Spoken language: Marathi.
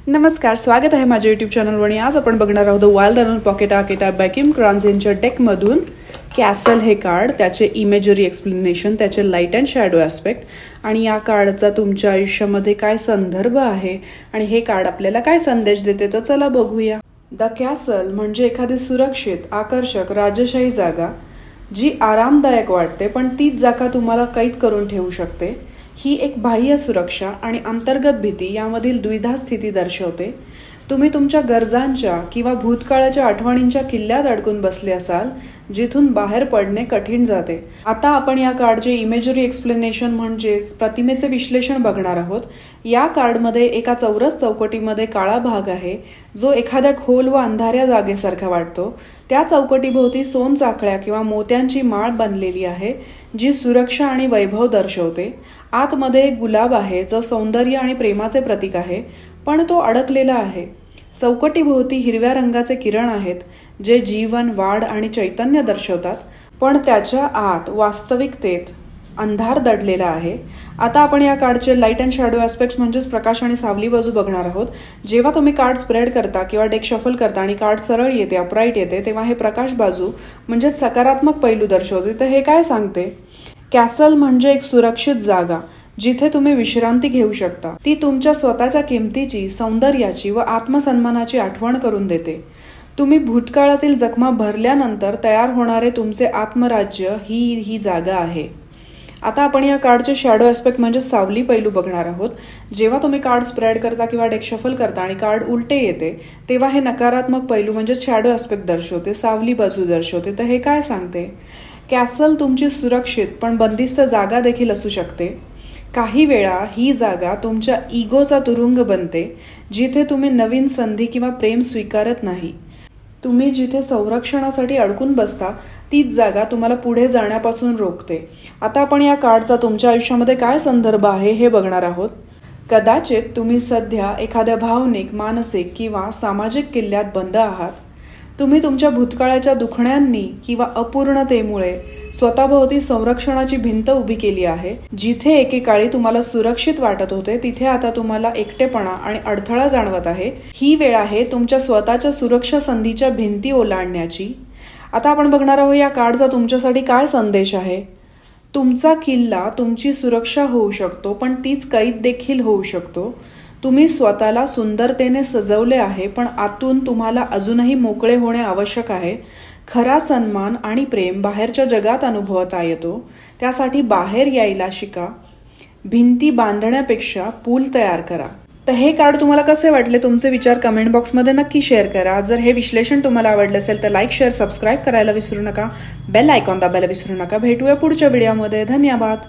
नमस्कार, स्वागत आहे माझ्या यूट्यूब चॅनलवर आणि आज आपण बघणार आहोत wild runner pocket archetype by Kim Kranz यांच्या डेकमधून कॅसल हे कार्ड, त्याचे इमेजरी एक्सप्लेनेशन, त्याचे लाईट अँड शॅडो ॲस्पेक्ट आणि या कार्डचा तुमच्या आयुष्यामध्ये काय संदर्भ आहे आणि हे कार्ड आपल्याला काय संदेश देते तर चला बघूया. द कॅसल म्हणजे एखादी सुरक्षित, आकर्षक, राजशाही जागा जी आरामदायक वाटते पण तीच जागा तुम्हाला कैद करून ठेवू शकते. ही एक बाह्य सुरक्षा आणि अंतर्गत भीती यामधील द्विधा स्थिती दर्शवते. तुम्ही तुमच्या गरजांच्या किंवा भूतकाळाच्या आठवणींच्या किल्ल्यात अडकून बसले असाल जिथून बाहेर पडणे कठीण जाते. आता आपण या कार्डचे इमेजरी एक्सप्लेनेशन म्हणजेच प्रतिमेचे विश्लेषण बघणार आहोत. या कार्डमध्ये एका चौरस चौकटीमध्ये काळा भाग आहे जो एखाद्या खोल व अंधाऱ्या जागेसारखा वाटतो. त्या चौकटीभोवती सोनचाकळ्या किंवा मोत्यांची माळ बनलेली आहे जी सुरक्षा आणि वैभव दर्शवते. आतमध्ये एक गुलाब आहे जो सौंदर्य आणि प्रेमाचे प्रतीक आहे पण तो अडकलेला आहे. चौकटीभोवती हिरव्या रंगाचे किरण आहेत जे जीवन, वाढ आणि चैतन्य दर्शवतात पण त्याच्या आत वास्तविकतेत अंधार दडलेला आहे. आता आपण या कार्डचे लाईट अँड शॅडो ॲस्पेक्ट्स म्हणजेच प्रकाश आणि सावली बाजू बघणार आहोत. जेव्हा तुम्ही कार्ड स्प्रेड करता किंवा डेक शफल करता आणि कार्ड सरळ येते, अपराईट येते, तेव्हा हे प्रकाश बाजू म्हणजे सकारात्मक पैलू दर्शवते. तर हे काय सांगते? कॅसल म्हणजे एक सुरक्षित जागा जिथे तुम्ही विश्रांती घेऊ शकता. ती तुमच्या स्वतःच्या किमतीची, सौंदर्याची व आत्मसन्मानाची आठवण करून देते. तुम्ही भूतकाळातील जखमा भरल्यानंतर तयार होणारे तुमचे आत्मराज्य ही जागा आहे. आता आपण या कार्डचे शॅडो ॲस्पेक्ट म्हणजे सावली पैलू बघणार आहोत. जेव्हा तुम्ही कार्ड स्प्रेड करता किंवा डेक शफल करता आणि कार्ड उलटे येते तेव्हा हे नकारात्मक पैलू म्हणजे शॅडो ॲस्पेक्ट दर्शवते, सावली बाजू दर्शवते. तर हे काय सांगते? कॅसल तुमची सुरक्षित पण बंदिस्त जागा देखील असू शकते. काही वेळा ही जागा तुमच्या इगोचा तुरुंग बनते जिथे तुम्ही नवीन संधी किंवा प्रेम स्वीकारत नाही. तुम्ही जिथे संरक्षणासाठी अडकून बसता तीच जागा तुम्हाला पुढे जाण्यापासून रोखते. आता आपण या कार्डचा तुमच्या आयुष्यामध्ये काय संदर्भ आहे हे बघणार आहोत. कदाचित तुम्ही सध्या एखाद्या भावनिक, मानसिक किंवा सामाजिक किल्ल्यात बंद आहात. तुम्ही तुमच्या भूतकाळाच्या दुखण्यांनी किंवा अपूर्णतेमुळे स्वतःभोवती संरक्षणाची भिंत उभी केली आहे. जिथे एकेकाळी तुम्हाला सुरक्षित वाटत होते तिथे आता तुम्हाला एकटेपणा आणि अडथळा जाणवत आहे. ही वेळ आहे तुमच्या स्वतःच्या सुरक्षा संधीच्या भिंती ओलांडण्याची. आता आपण बघणार आहोत या कार्डचा तुमच्यासाठी काय संदेश आहे. तुमचा किल्ला तुमची सुरक्षा होऊ शकतो पण तीच कैद देखील होऊ शकतो. तुम्ही स्वतःला सुंदरतेने सजवले आहे पण आतून तुम्हाला अजूनही मोकळे होणे आवश्यक आहे. खरा सन्मान आणि प्रेम बाहेरच्या जगात अनुभवता येतो. त्यासाठी बाहेर यायला शिका. भिंती बांधण्यापेक्षा पूल तयार करा. तर हे कार्ड तुम्हाला कसे वाटले? तुमचे विचार कमेंट बॉक्समध्ये नक्की शेअर करा. जर हे विश्लेषण तुम्हाला आवडले असेल तर लाईक, शेअर, सबस्क्राईब करायला विसरू नका. बेल आयकॉन दाबायला विसरू नका. भेटूया पुढच्या व्हिडिओमध्ये. धन्यवाद.